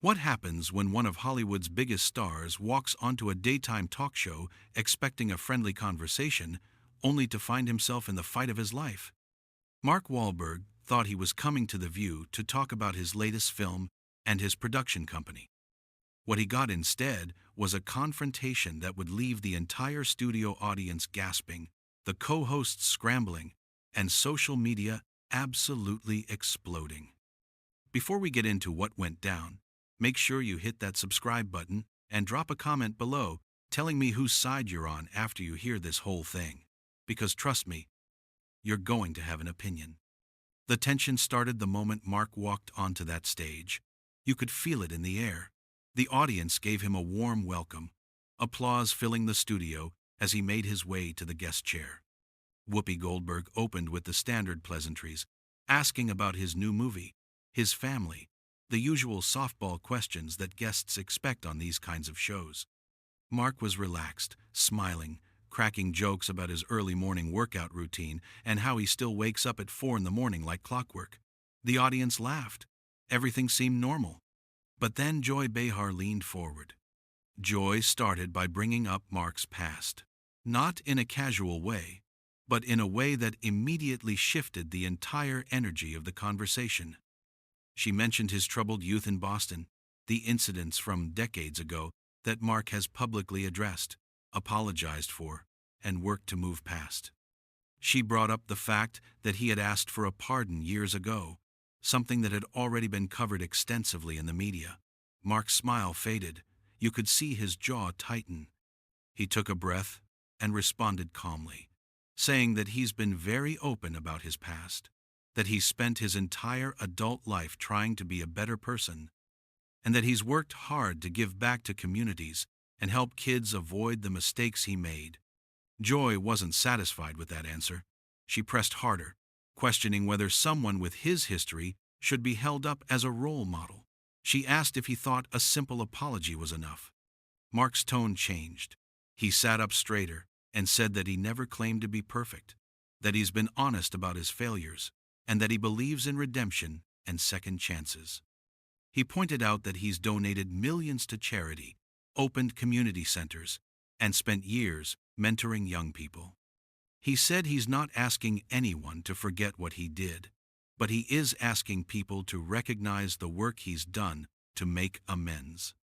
What happens when one of Hollywood's biggest stars walks onto a daytime talk show expecting a friendly conversation, only to find himself in the fight of his life? Mark Wahlberg thought he was coming to The View to talk about his latest film and his production company. What he got instead was a confrontation that would leave the entire studio audience gasping, the co-hosts scrambling, and social media absolutely exploding. Before we get into what went down, make sure you hit that subscribe button and drop a comment below telling me whose side you're on after you hear this whole thing. Because trust me, you're going to have an opinion. The tension started the moment Mark walked onto that stage. You could feel it in the air. The audience gave him a warm welcome, applause filling the studio as he made his way to the guest chair. Whoopi Goldberg opened with the standard pleasantries, asking about his new movie, his family, the usual softball questions that guests expect on these kinds of shows. Mark was relaxed, smiling, cracking jokes about his early morning workout routine and how he still wakes up at 4 in the morning like clockwork. The audience laughed. Everything seemed normal. But then Joy Behar leaned forward. Joy started by bringing up Mark's past. Not in a casual way, but in a way that immediately shifted the entire energy of the conversation. She mentioned his troubled youth in Boston, the incidents from decades ago that Mark has publicly addressed, apologized for, and worked to move past. She brought up the fact that he had asked for a pardon years ago, something that had already been covered extensively in the media. Mark's smile faded. You could see his jaw tighten. He took a breath and responded calmly, saying that he's been very open about his past, that he's spent his entire adult life trying to be a better person, and that he's worked hard to give back to communities and help kids avoid the mistakes he made. Joy wasn't satisfied with that answer. She pressed harder, questioning whether someone with his history should be held up as a role model. She asked if he thought a simple apology was enough. Mark's tone changed. He sat up straighter and said that he never claimed to be perfect, that he's been honest about his failures, and that he believes in redemption and second chances. He pointed out that he's donated millions to charity, opened community centers, and spent years mentoring young people. He said he's not asking anyone to forget what he did, but he is asking people to recognize the work he's done to make amends.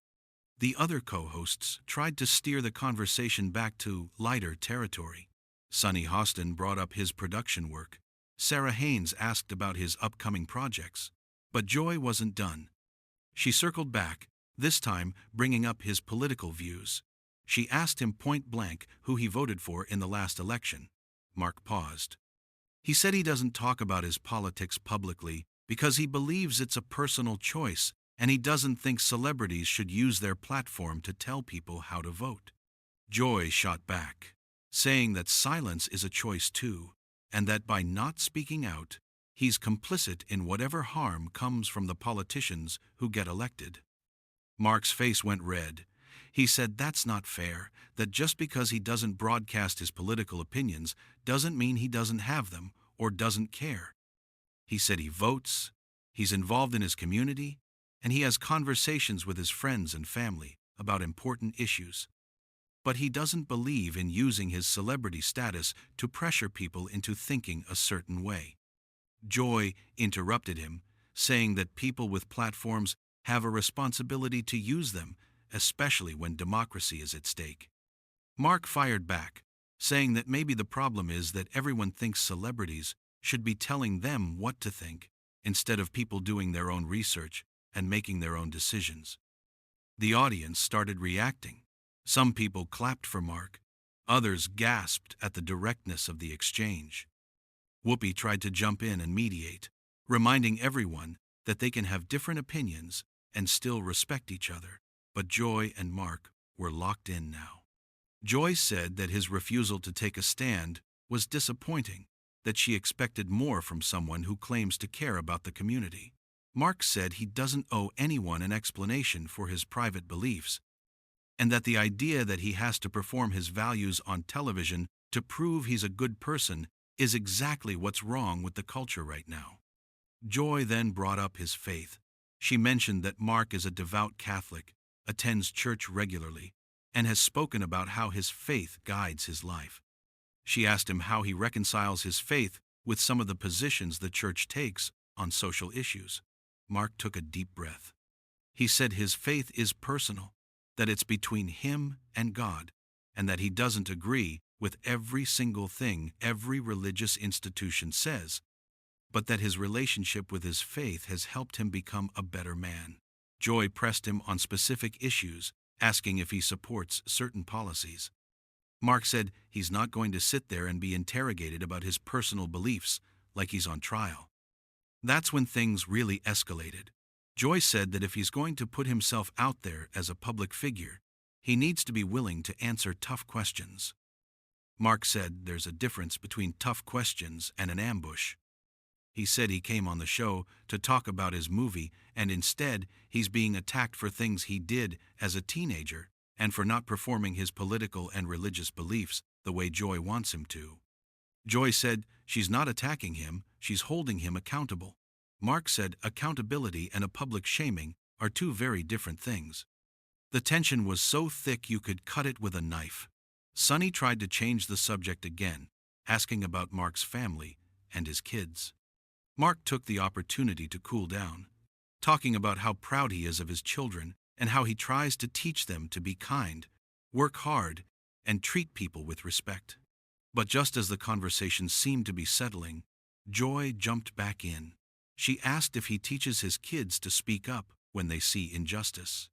The other co-hosts tried to steer the conversation back to lighter territory. Sonny Hostin brought up his production work. Sarah Haynes asked about his upcoming projects. But Joy wasn't done. She circled back, this time bringing up his political views. She asked him point blank who he voted for in the last election. Mark paused. He said he doesn't talk about his politics publicly because he believes it's a personal choice, and he doesn't think celebrities should use their platform to tell people how to vote. Joy shot back, saying that silence is a choice too, and that by not speaking out, he's complicit in whatever harm comes from the politicians who get elected. Mark's face went red. He said that's not fair, that just because he doesn't broadcast his political opinions doesn't mean he doesn't have them or doesn't care. He said he votes, he's involved in his community, and he has conversations with his friends and family about important issues. But he doesn't believe in using his celebrity status to pressure people into thinking a certain way. Joy interrupted him, saying that people with platforms have a responsibility to use them, especially when democracy is at stake. Mark fired back, saying that maybe the problem is that everyone thinks celebrities should be telling them what to think, instead of people doing their own research and making their own decisions. The audience started reacting. Some people clapped for Mark. Others gasped at the directness of the exchange. Whoopi tried to jump in and mediate, reminding everyone that they can have different opinions and still respect each other. But Joy and Mark were locked in now. Joy said that his refusal to take a stand was disappointing, that she expected more from someone who claims to care about the community. Mark said he doesn't owe anyone an explanation for his private beliefs, and that the idea that he has to perform his values on television to prove he's a good person is exactly what's wrong with the culture right now. Joy then brought up his faith. She mentioned that Mark is a devout Catholic, attends church regularly, and has spoken about how his faith guides his life. She asked him how he reconciles his faith with some of the positions the church takes on social issues. Mark took a deep breath. He said his faith is personal, that it's between him and God, and that he doesn't agree with every single thing every religious institution says, but that his relationship with his faith has helped him become a better man. Joy pressed him on specific issues, asking if he supports certain policies. Mark said he's not going to sit there and be interrogated about his personal beliefs like he's on trial. That's when things really escalated. Joy said that if he's going to put himself out there as a public figure, he needs to be willing to answer tough questions. Mark said there's a difference between tough questions and an ambush. He said he came on the show to talk about his movie, and instead he's being attacked for things he did as a teenager and for not performing his political and religious beliefs the way Joy wants him to. Joy said she's not attacking him, she's holding him accountable. Mark said accountability and a public shaming are two very different things. The tension was so thick you could cut it with a knife. Sonny tried to change the subject again, asking about Mark's family and his kids. Mark took the opportunity to cool down, talking about how proud he is of his children and how he tries to teach them to be kind, work hard, and treat people with respect. But just as the conversation seemed to be settling, Joy jumped back in. She asked if he teaches his kids to speak up when they see injustice.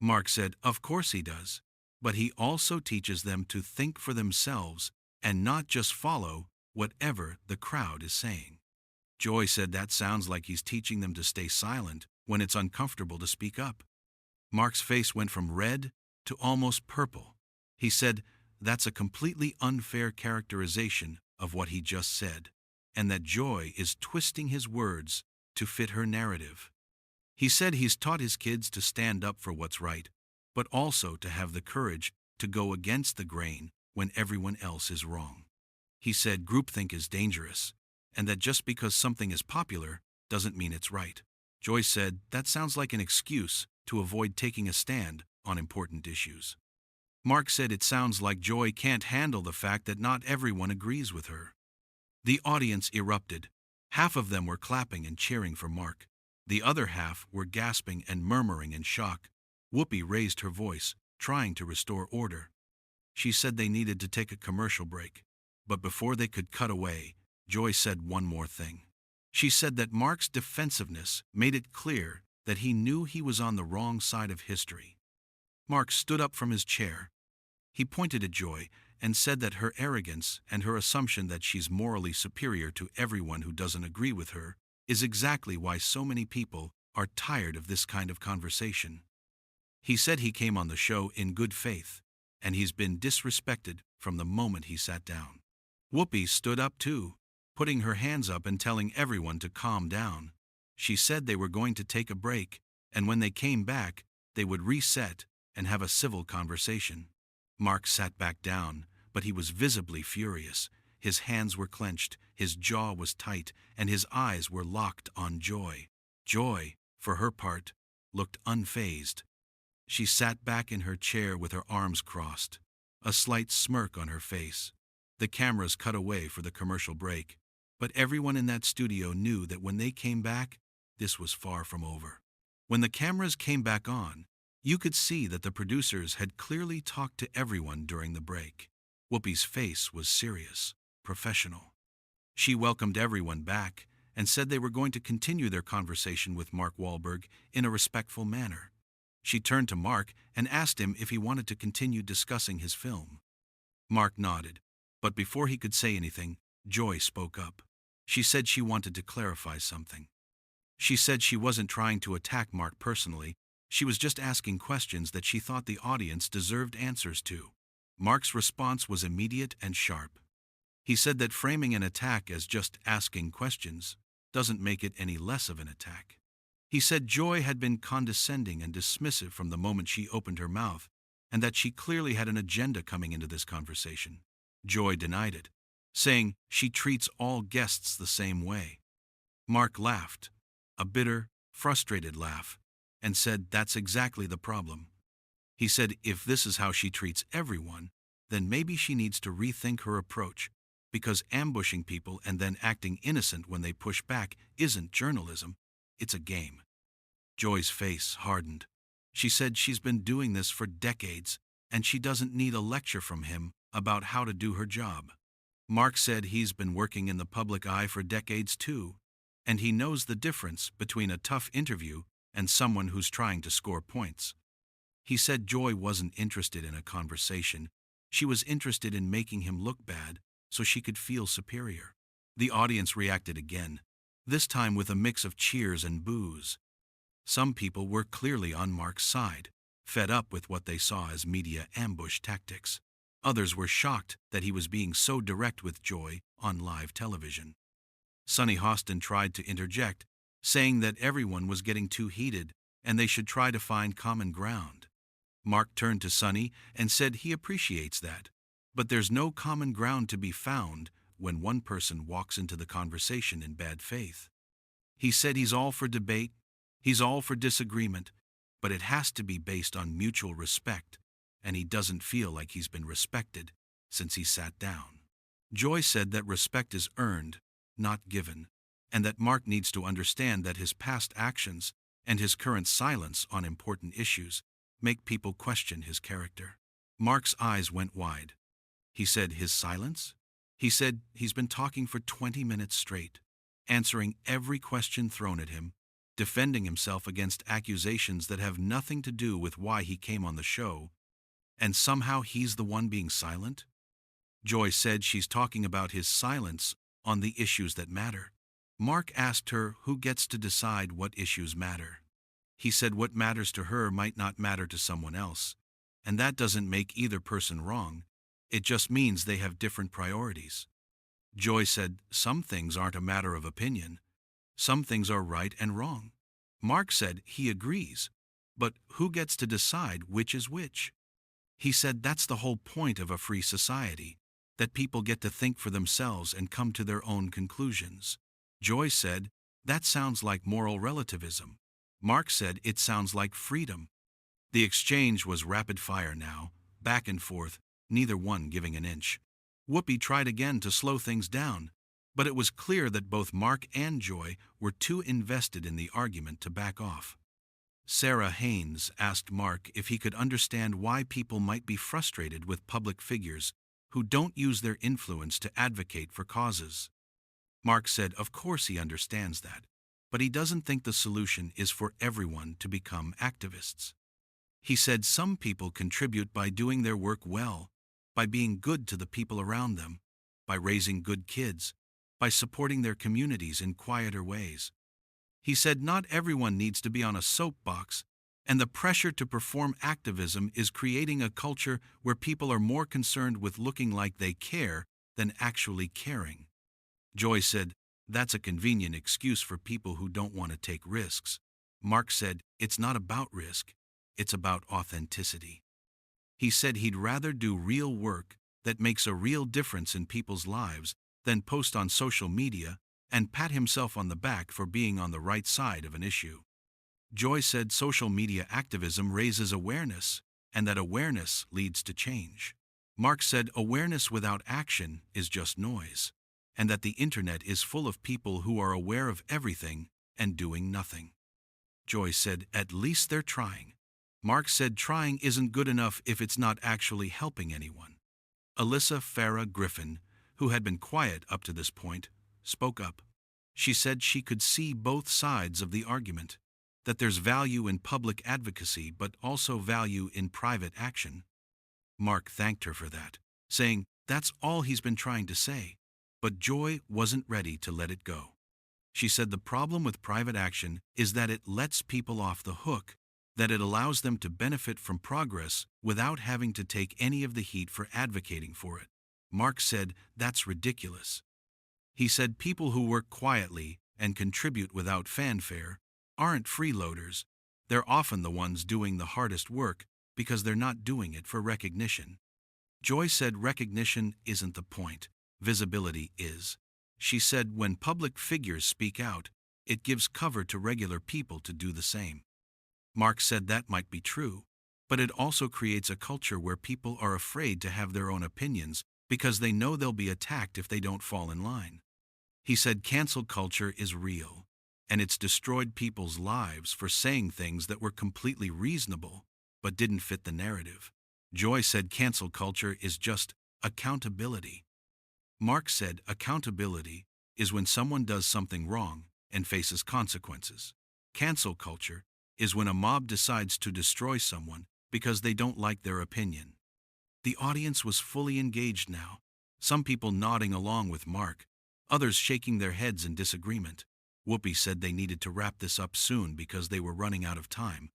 Mark said, of course he does, but he also teaches them to think for themselves and not just follow whatever the crowd is saying. Joy said that sounds like he's teaching them to stay silent when it's uncomfortable to speak up. Mark's face went from red to almost purple. He said that's a completely unfair characterization of what he just said, and that Joy is twisting his words to fit her narrative. He said he's taught his kids to stand up for what's right, but also to have the courage to go against the grain when everyone else is wrong. He said groupthink is dangerous, and that just because something is popular doesn't mean it's right. Joy said that sounds like an excuse to avoid taking a stand on important issues. Mark said it sounds like Joy can't handle the fact that not everyone agrees with her. The audience erupted. Half of them were clapping and cheering for Mark. The other half were gasping and murmuring in shock. Whoopi raised her voice, trying to restore order. She said they needed to take a commercial break, but before they could cut away, Joy said one more thing. She said that Mark's defensiveness made it clear that he knew he was on the wrong side of history. Mark stood up from his chair. He pointed at Joy and said that her arrogance and her assumption that she's morally superior to everyone who doesn't agree with her is exactly why so many people are tired of this kind of conversation. He said he came on the show in good faith, and he's been disrespected from the moment he sat down. Whoopi stood up too, putting her hands up and telling everyone to calm down. She said they were going to take a break, and when they came back, they would reset and have a civil conversation. Mark sat back down, but he was visibly furious. His hands were clenched, his jaw was tight, and his eyes were locked on Joy. Joy, for her part, looked unfazed. She sat back in her chair with her arms crossed, a slight smirk on her face. The cameras cut away for the commercial break, but everyone in that studio knew that when they came back, this was far from over. When the cameras came back on, you could see that the producers had clearly talked to everyone during the break. Whoopi's face was serious, professional. She welcomed everyone back and said they were going to continue their conversation with Mark Wahlberg in a respectful manner. She turned to Mark and asked him if he wanted to continue discussing his film. Mark nodded, but before he could say anything, Joy spoke up. She said she wanted to clarify something. She said she wasn't trying to attack Mark personally, she was just asking questions that she thought the audience deserved answers to. Mark's response was immediate and sharp. He said that framing an attack as just asking questions doesn't make it any less of an attack. He said Joy had been condescending and dismissive from the moment she opened her mouth, and that she clearly had an agenda coming into this conversation. Joy denied it, saying she treats all guests the same way. Mark laughed, a bitter, frustrated laugh, and said that's exactly the problem. He said if this is how she treats everyone, then maybe she needs to rethink her approach, because ambushing people and then acting innocent when they push back isn't journalism, it's a game. Joy's face hardened. She said she's been doing this for decades, and she doesn't need a lecture from him about how to do her job. Mark said he's been working in the public eye for decades too, and he knows the difference between a tough interview and someone who's trying to score points. He said Joy wasn't interested in a conversation. She was interested in making him look bad so she could feel superior. The audience reacted again, this time with a mix of cheers and boos. Some people were clearly on Mark's side, fed up with what they saw as media ambush tactics. Others were shocked that he was being so direct with Joy on live television. Sonny Hostin tried to interject, saying that everyone was getting too heated and they should try to find common ground. Mark turned to Sonny and said he appreciates that, but there's no common ground to be found when one person walks into the conversation in bad faith. He said he's all for debate, he's all for disagreement, but it has to be based on mutual respect, and he doesn't feel like he's been respected since he sat down. Joy said that respect is earned, not given, and that Mark needs to understand that his past actions and his current silence on important issues make people question his character. Mark's eyes went wide. He said his silence? He said he's been talking for 20 minutes straight, answering every question thrown at him, defending himself against accusations that have nothing to do with why he came on the show, and somehow he's the one being silent? Joy said she's talking about his silence on the issues that matter. Mark asked her who gets to decide what issues matter. He said what matters to her might not matter to someone else, and that doesn't make either person wrong, it just means they have different priorities. Joy said some things aren't a matter of opinion, some things are right and wrong. Mark said he agrees, but who gets to decide which is which? He said that's the whole point of a free society, that people get to think for themselves and come to their own conclusions. Joy said, that sounds like moral relativism. Mark said it sounds like freedom. The exchange was rapid fire now, back and forth, neither one giving an inch. Whoopi tried again to slow things down, but it was clear that both Mark and Joy were too invested in the argument to back off. Sarah Haynes asked Mark if he could understand why people might be frustrated with public figures who don't use their influence to advocate for causes. Mark said of course he understands that, but he doesn't think the solution is for everyone to become activists. He said some people contribute by doing their work well, by being good to the people around them, by raising good kids, by supporting their communities in quieter ways. He said not everyone needs to be on a soapbox, and the pressure to perform activism is creating a culture where people are more concerned with looking like they care than actually caring. Joy said, that's a convenient excuse for people who don't want to take risks. Mark said, it's not about risk, it's about authenticity. He said he'd rather do real work that makes a real difference in people's lives than post on social media and pat himself on the back for being on the right side of an issue. Joy said social media activism raises awareness, and that awareness leads to change. Mark said awareness without action is just noise, and that the internet is full of people who are aware of everything and doing nothing. Joy said at least they're trying. Mark said trying isn't good enough if it's not actually helping anyone. Alyssa Farah Griffin, who had been quiet up to this point, spoke up. She said she could see both sides of the argument, that there's value in public advocacy but also value in private action. Mark thanked her for that, saying that's all he's been trying to say, but Joy wasn't ready to let it go. She said the problem with private action is that it lets people off the hook, that it allows them to benefit from progress without having to take any of the heat for advocating for it. Mark said that's ridiculous. He said people who work quietly and contribute without fanfare aren't freeloaders. They're often the ones doing the hardest work because they're not doing it for recognition. Joy said recognition isn't the point, visibility is. She said when public figures speak out, It gives cover to regular people to do the same. Mark said that might be true, but it also creates a culture where people are afraid to have their own opinions because they know they'll be attacked if they don't fall in line. He said cancel culture is real, and it's destroyed people's lives for saying things that were completely reasonable but didn't fit the narrative. Joy said cancel culture is just accountability. Mark said accountability is when someone does something wrong and faces consequences. Cancel culture is when a mob decides to destroy someone because they don't like their opinion. The audience was fully engaged now, some people nodding along with Mark, others shaking their heads in disagreement. Whoopi said they needed to wrap this up soon because they were running out of time.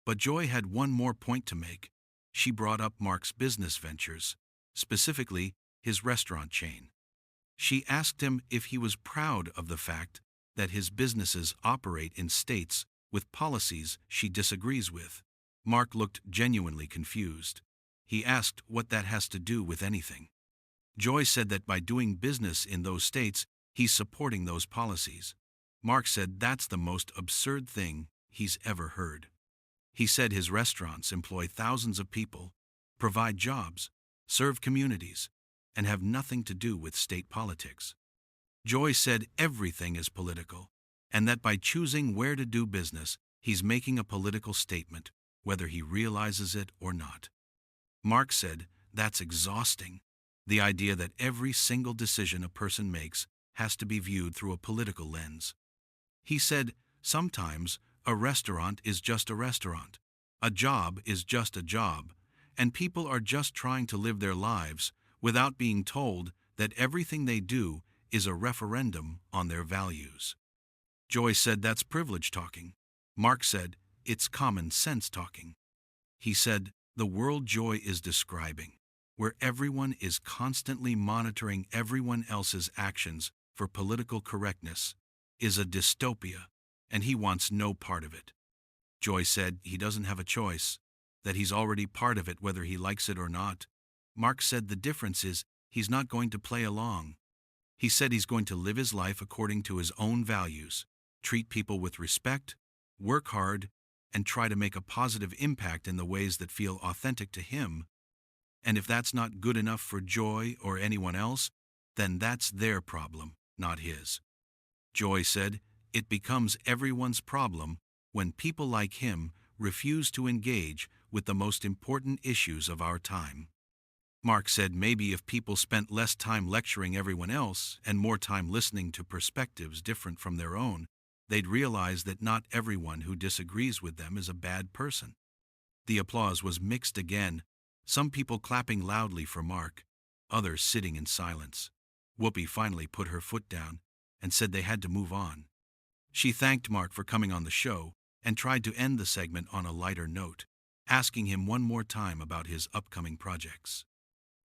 But Joy had one more point to make. She brought up Mark's business ventures, specifically his restaurant chain. She asked him if he was proud of the fact that his businesses operate in states with policies she disagrees with. Mark looked genuinely confused. He asked what that has to do with anything. Joy said that by doing business in those states, he's supporting those policies. Mark said that's the most absurd thing he's ever heard. He said his restaurants employ thousands of people, provide jobs, serve communities, and have nothing to do with state politics. Joy said everything is political, and that by choosing where to do business, he's making a political statement, whether he realizes it or not. Mark said that's exhausting, the idea that every single decision a person makes has to be viewed through a political lens. He said sometimes a restaurant is just a restaurant, a job is just a job, and people are just trying to live their lives without being told that everything they do is a referendum on their values. Joy said that's privilege talking. Mark said it's common sense talking. He said the world Joy is describing, where everyone is constantly monitoring everyone else's actions for political correctness, is a dystopia, and he wants no part of it. Joy said he doesn't have a choice, that he's already part of it whether he likes it or not. Mark said the difference is he's not going to play along. He said he's going to live his life according to his own values, treat people with respect, work hard, and try to make a positive impact in the ways that feel authentic to him. And if that's not good enough for Joy or anyone else, then that's their problem, not his. Joy said it becomes everyone's problem when people like him refuse to engage with the most important issues of our time. Mark said maybe if people spent less time lecturing everyone else and more time listening to perspectives different from their own, they'd realize that not everyone who disagrees with them is a bad person. The applause was mixed again, some people clapping loudly for Mark, others sitting in silence. Whoopi finally put her foot down and said they had to move on. She thanked Mark for coming on the show and tried to end the segment on a lighter note, asking him one more time about his upcoming projects.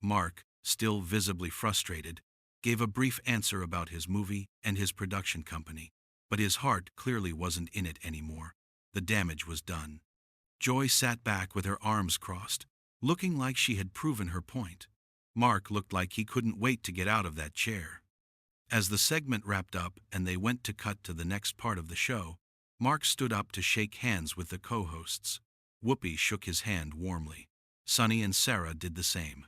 Mark, still visibly frustrated, gave a brief answer about his movie and his production company, but his heart clearly wasn't in it anymore. The damage was done. Joy sat back with her arms crossed, looking like she had proven her point. Mark looked like he couldn't wait to get out of that chair. As the segment wrapped up and they went to cut to the next part of the show, Mark stood up to shake hands with the co-hosts. Whoopi shook his hand warmly. Sunny and Sarah did the same.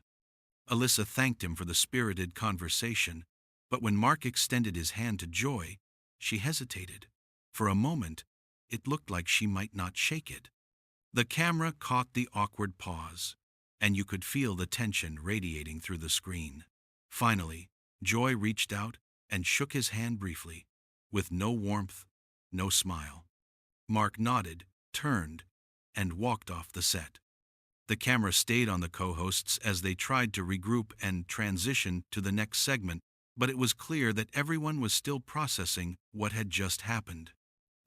Alyssa thanked him for the spirited conversation, but when Mark extended his hand to Joy, she hesitated. For a moment, it looked like she might not shake it. The camera caught the awkward pause, and you could feel the tension radiating through the screen. Finally, Joy reached out and shook his hand briefly, with no warmth, no smile. Mark nodded, turned, and walked off the set. The camera stayed on the co-hosts as they tried to regroup and transition to the next segment, but it was clear that everyone was still processing what had just happened.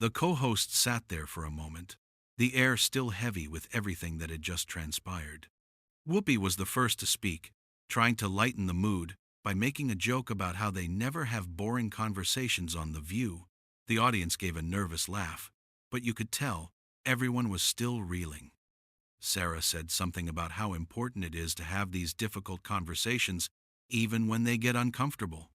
The co-hosts sat there for a moment, the air still heavy with everything that had just transpired. Whoopi was the first to speak, trying to lighten the mood by making a joke about how they never have boring conversations on The View. The audience gave a nervous laugh, but you could tell everyone was still reeling. Sarah said something about how important it is to have these difficult conversations even when they get uncomfortable.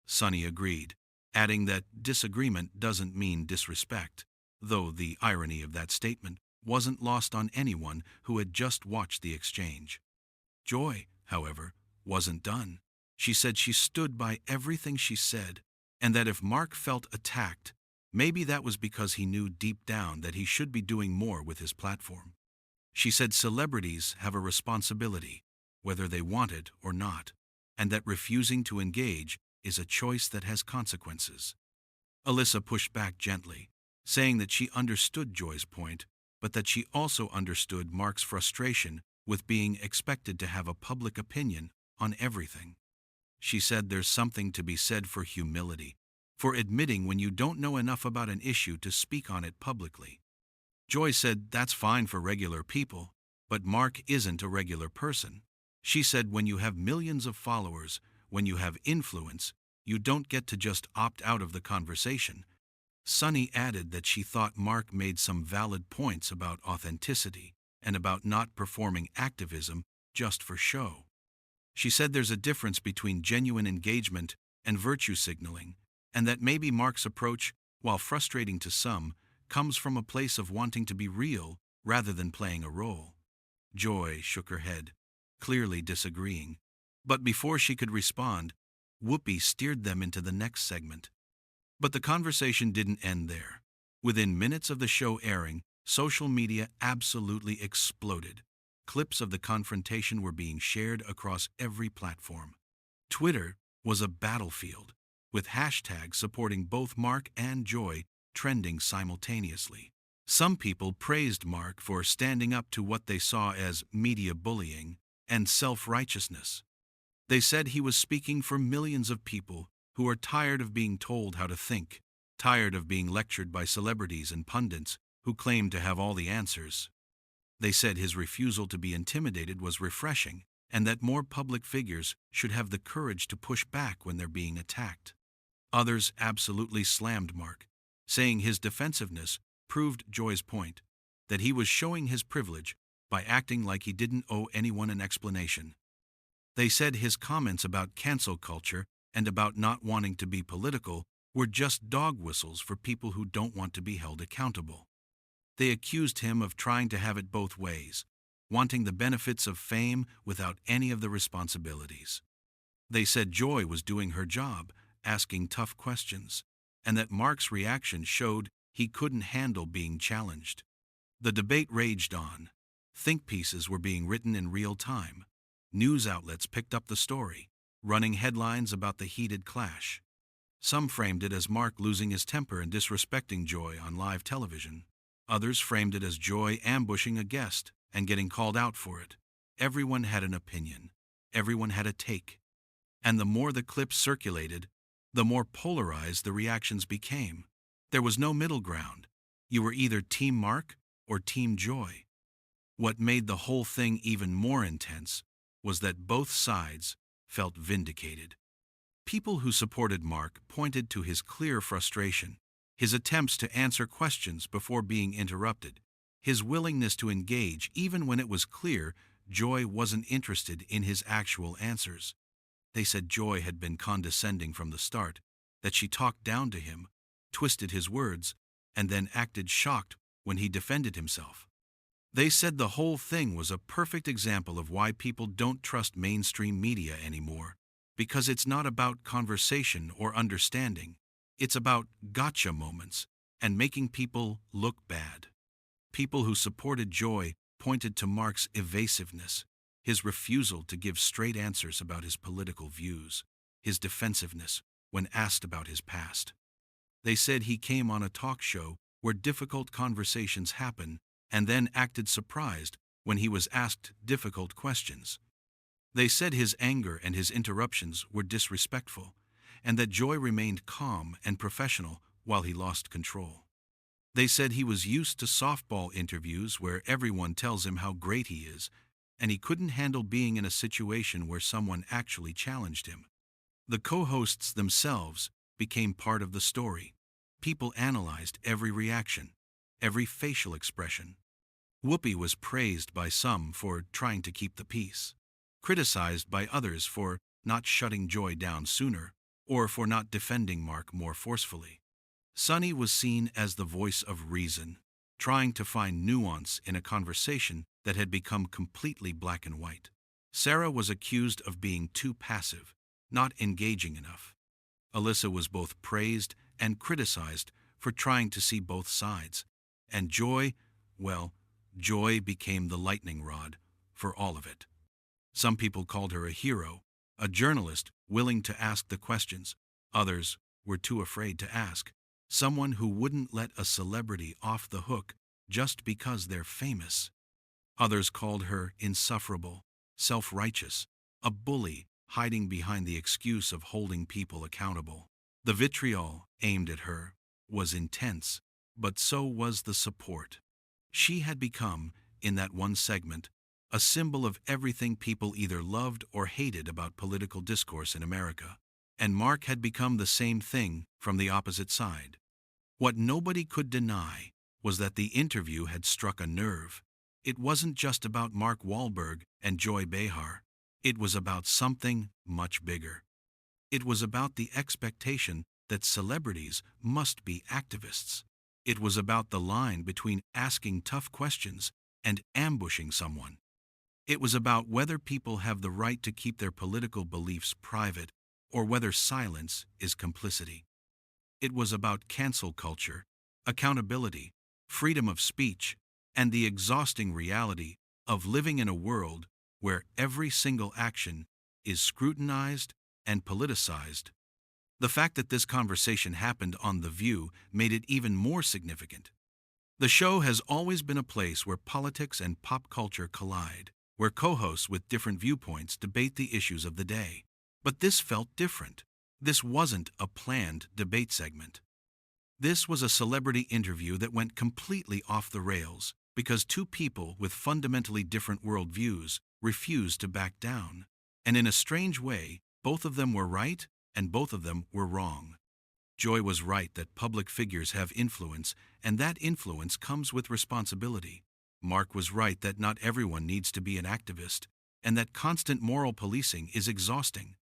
Sunny agreed, adding that disagreement doesn't mean disrespect, though the irony of that statement wasn't lost on anyone who had just watched the exchange. Joy, however, wasn't done. She said she stood by everything she said, and that if Mark felt attacked, maybe that was because he knew deep down that he should be doing more with his platform. She said celebrities have a responsibility, whether they want it or not, and that refusing to engage is a choice that has consequences. Alyssa pushed back gently, saying that she understood Joy's point, but that she also understood Mark's frustration with being expected to have a public opinion on everything. She said there's something to be said for humility, for admitting when you don't know enough about an issue to speak on it publicly. Joy said that's fine for regular people, but Mark isn't a regular person. She said when you have millions of followers, when you have influence, you don't get to just opt out of the conversation. Sunny added that she thought Mark made some valid points about authenticity and about not performing activism just for show. She said there's a difference between genuine engagement and virtue signaling, and that maybe Mark's approach, while frustrating to some, comes from a place of wanting to be real rather than playing a role. Joy shook her head, clearly disagreeing. But before she could respond, Whoopi steered them into the next segment. But the conversation didn't end there. Within minutes of the show airing, social media absolutely exploded. Clips of the confrontation were being shared across every platform. Twitter was a battlefield, with hashtags supporting both Mark and Joy trending simultaneously. Some people praised Mark for standing up to what they saw as media bullying and self-righteousness. They said he was speaking for millions of people who are tired of being told how to think, tired of being lectured by celebrities and pundits who claim to have all the answers. They said his refusal to be intimidated was refreshing, and that more public figures should have the courage to push back when they're being attacked. Others absolutely slammed Mark, saying his defensiveness proved Joy's point, that he was showing his privilege by acting like he didn't owe anyone an explanation. They said his comments about cancel culture and about not wanting to be political were just dog whistles for people who don't want to be held accountable. They accused him of trying to have it both ways, wanting the benefits of fame without any of the responsibilities. They said Joy was doing her job, asking tough questions, and that Mark's reaction showed he couldn't handle being challenged. The debate raged on. Think pieces were being written in real time. News outlets picked up the story, running headlines about the heated clash. Some framed it as Mark losing his temper and disrespecting Joy on live television. Others framed it as Joy ambushing a guest and getting called out for it. Everyone had an opinion. Everyone had a take. And the more the clips circulated, the more polarized the reactions became. There was no middle ground. You were either Team Mark or Team Joy. What made the whole thing even more intense was that both sides felt vindicated. People who supported Mark pointed to his clear frustration, his attempts to answer questions before being interrupted, his willingness to engage even when it was clear Joy wasn't interested in his actual answers. They said Joy had been condescending from the start, that she talked down to him, twisted his words, and then acted shocked when he defended himself. They said the whole thing was a perfect example of why people don't trust mainstream media anymore, because it's not about conversation or understanding. It's about gotcha moments and making people look bad. People who supported Joy pointed to Mark's evasiveness, his refusal to give straight answers about his political views, his defensiveness when asked about his past. They said he came on a talk show where difficult conversations happen and then acted surprised when he was asked difficult questions. They said his anger and his interruptions were disrespectful, and that Joy remained calm and professional while he lost control. They said he was used to softball interviews where everyone tells him how great he is, and he couldn't handle being in a situation where someone actually challenged him. The co-hosts themselves became part of the story. People analyzed every reaction, every facial expression. Whoopi was praised by some for trying to keep the peace, criticized by others for not shutting Joy down sooner, or for not defending Mark more forcefully. Sonny was seen as the voice of reason, trying to find nuance in a conversation that had become completely black and white. Sarah was accused of being too passive, not engaging enough. Alyssa was both praised and criticized for trying to see both sides. And Joy, well, Joy became the lightning rod for all of it. Some people called her a hero, a journalist willing to ask the questions. Others were too afraid to ask. Someone who wouldn't let a celebrity off the hook just because they're famous. Others called her insufferable, self-righteous, a bully hiding behind the excuse of holding people accountable. The vitriol aimed at her was intense, but so was the support. She had become, in that one segment, a symbol of everything people either loved or hated about political discourse in America. And Mark had become the same thing from the opposite side. What nobody could deny was that the interview had struck a nerve. It wasn't just about Mark Wahlberg and Joy Behar. It was about something much bigger. It was about the expectation that celebrities must be activists. It was about the line between asking tough questions and ambushing someone. It was about whether people have the right to keep their political beliefs private or whether silence is complicity. It was about cancel culture, accountability, freedom of speech, and the exhausting reality of living in a world where every single action is scrutinized and politicized. The fact that this conversation happened on The View made it even more significant. The show has always been a place where politics and pop culture collide, where co-hosts with different viewpoints debate the issues of the day. But this felt different. This wasn't a planned debate segment. This was a celebrity interview that went completely off the rails because two people with fundamentally different worldviews refused to back down. And in a strange way, both of them were right and both of them were wrong. Joy was right that public figures have influence, and that influence comes with responsibility. Mark was right that not everyone needs to be an activist, and that constant moral policing is exhausting.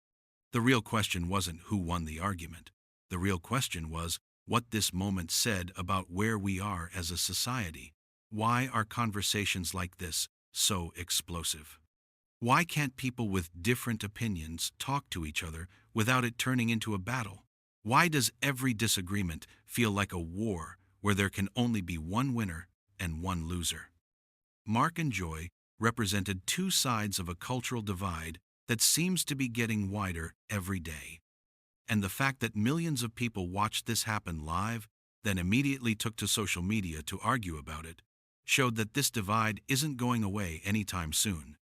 The real question wasn't who won the argument. The real question was what this moment said about where we are as a society. Why are conversations like this so explosive? Why can't people with different opinions talk to each other without it turning into a battle? Why does every disagreement feel like a war where there can only be one winner and one loser? Mark and Joy represented two sides of a cultural divide that seems to be getting wider every day. And the fact that millions of people watched this happen live, then immediately took to social media to argue about it, showed that this divide isn't going away anytime soon.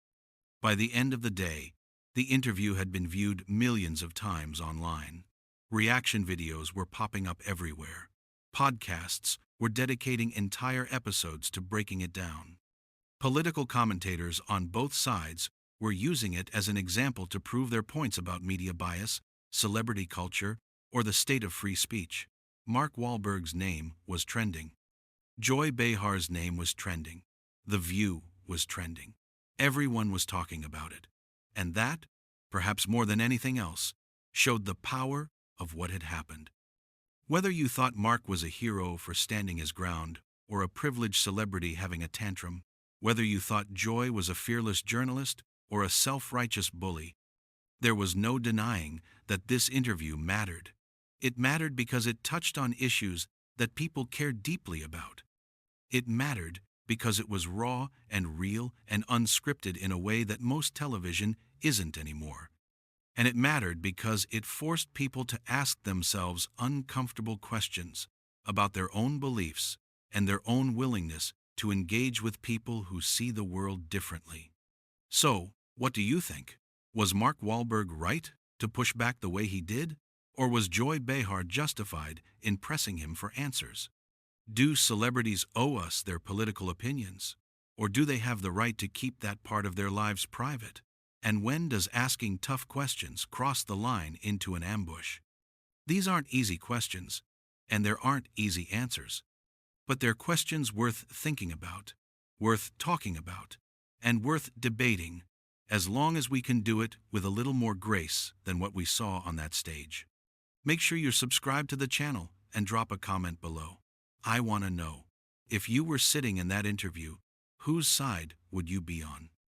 By the end of the day, the interview had been viewed millions of times online. Reaction videos were popping up everywhere. Podcasts were dedicating entire episodes to breaking it down. Political commentators on both sides were using it as an example to prove their points about media bias, celebrity culture, or the state of free speech. Mark Wahlberg's name was trending. Joy Behar's name was trending. The View was trending. Everyone was talking about it. And that, perhaps more than anything else, showed the power of what had happened. Whether you thought Mark was a hero for standing his ground, or a privileged celebrity having a tantrum, whether you thought Joy was a fearless journalist or a self-righteous bully, there was no denying that this interview mattered. It mattered because it touched on issues that people cared deeply about. It mattered because it was raw and real and unscripted in a way that most television isn't anymore. And it mattered because it forced people to ask themselves uncomfortable questions about their own beliefs and their own willingness to engage with people who see the world differently. So, what do you think? Was Mark Wahlberg right to push back the way he did? Or was Joy Behar justified in pressing him for answers? Do celebrities owe us their political opinions? Or do they have the right to keep that part of their lives private? And when does asking tough questions cross the line into an ambush? These aren't easy questions, and there aren't easy answers. But they're questions worth thinking about, worth talking about, and worth debating, as long as we can do it with a little more grace than what we saw on that stage. Make sure you're subscribed to the channel and drop a comment below. I want to know, if you were sitting in that interview, whose side would you be on?